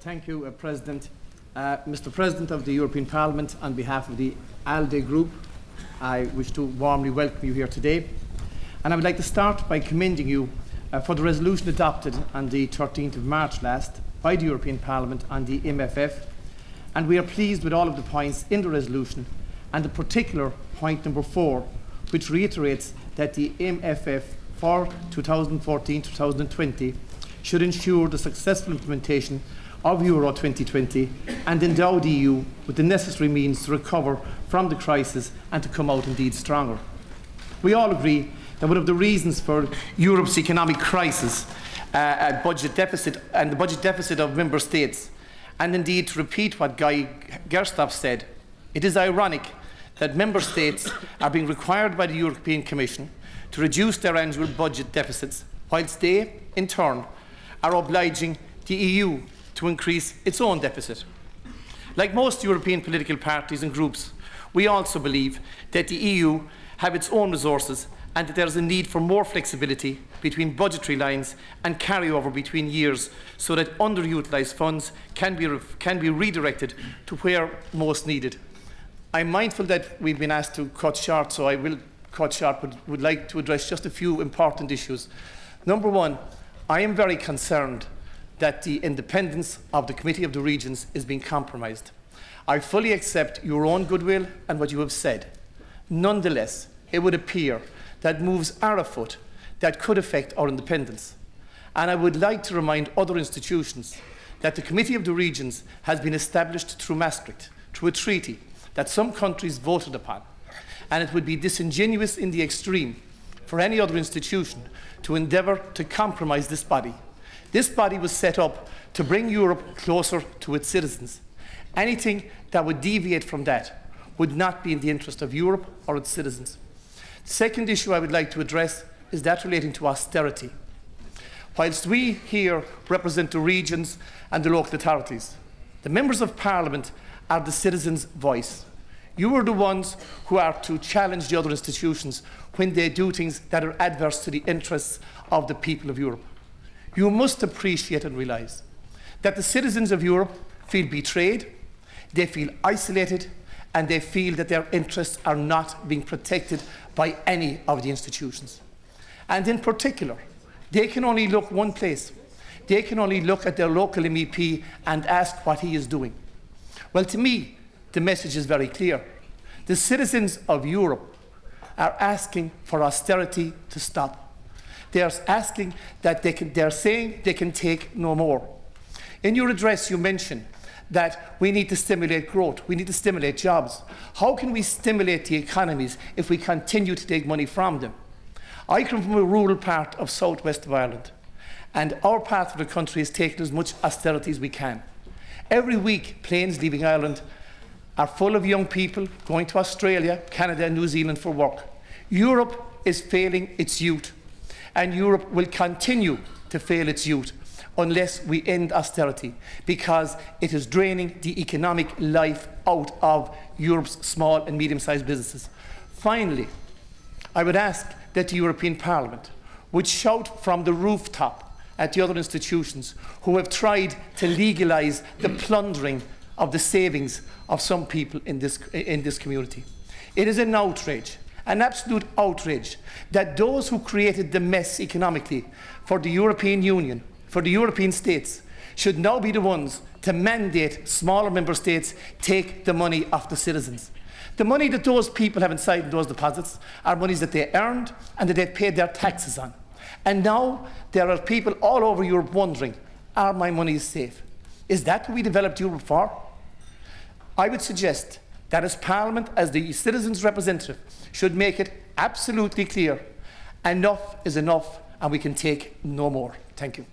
Thank you, President. Mr. President of the European Parliament, on behalf of the ALDE Group, I wish to warmly welcome you here today. And I would like to start by commending you for the resolution adopted on the 13th of March last by the European Parliament on the MFF. And we are pleased with all of the points in the resolution, and in particular point number 4, which reiterates that the MFF for 2014-2020 should ensure the successful implementation of Euro 2020 and endow the EU with the necessary means to recover from the crisis and to come out indeed stronger. We all agree that one of the reasons for Europe's economic crisis, a budget deficit and the budget deficit of member states, and indeed to repeat what Guy Gersthoff said, it is ironic that member states are being required by the European Commission to reduce their annual budget deficits, whilst they, in turn, are obliging the EU to increase its own deficit. Like most European political parties and groups, we also believe that the EU have its own resources and that there is a need for more flexibility between budgetary lines and carryover between years so that underutilised funds can be redirected to where most needed. I'm mindful that we've been asked to cut short, so I will cut short, but would like to address just a few important issues. Number one, I am very concerned that the independence of the Committee of the Regions is being compromised. I fully accept your own goodwill and what you have said. Nonetheless, it would appear that moves are afoot that could affect our independence. And I would like to remind other institutions that the Committee of the Regions has been established through Maastricht, through a treaty that some countries voted upon. And it would be disingenuous in the extreme for any other institution to endeavour to compromise this body. This body was set up to bring Europe closer to its citizens. Anything that would deviate from that would not be in the interest of Europe or its citizens. The second issue I would like to address is that relating to austerity. Whilst we here represent the regions and the local authorities, the members of Parliament are the citizens' voice. You are the ones who are to challenge the other institutions when they do things that are adverse to the interests of the people of Europe. You must appreciate and realise that the citizens of Europe feel betrayed, they feel isolated, and they feel that their interests are not being protected by any of the institutions. And in particular, they can only look one place. They can only look at their local MEP and ask what he is doing. Well, to me, the message is very clear. The citizens of Europe are asking for austerity to stop. They are asking that they are saying they can take no more. In your address, you mentioned that we need to stimulate growth, we need to stimulate jobs. How can we stimulate the economies if we continue to take money from them? I come from a rural part of southwest of Ireland, and our part of the country is taking as much austerity as we can. Every week, planes leaving Ireland are full of young people going to Australia, Canada and New Zealand for work. Europe is failing its youth, and Europe will continue to fail its youth unless we end austerity, because it is draining the economic life out of Europe's small and medium-sized businesses. Finally, I would ask that the European Parliament would shout from the rooftop at the other institutions who have tried to legalise the plundering of the savings of some people in this community. It is an outrage, an absolute outrage, that those who created the mess economically for the European Union, for the European states, should now be the ones to mandate smaller member states take the money off the citizens. The money that those people have inside those deposits are monies that they earned and that they paid their taxes on. And now there are people all over Europe wondering, are my monies safe? Is that what we developed Europe for? I would suggest that as Parliament, as the citizens' representative, should make it absolutely clear, enough is enough and we can take no more. Thank you.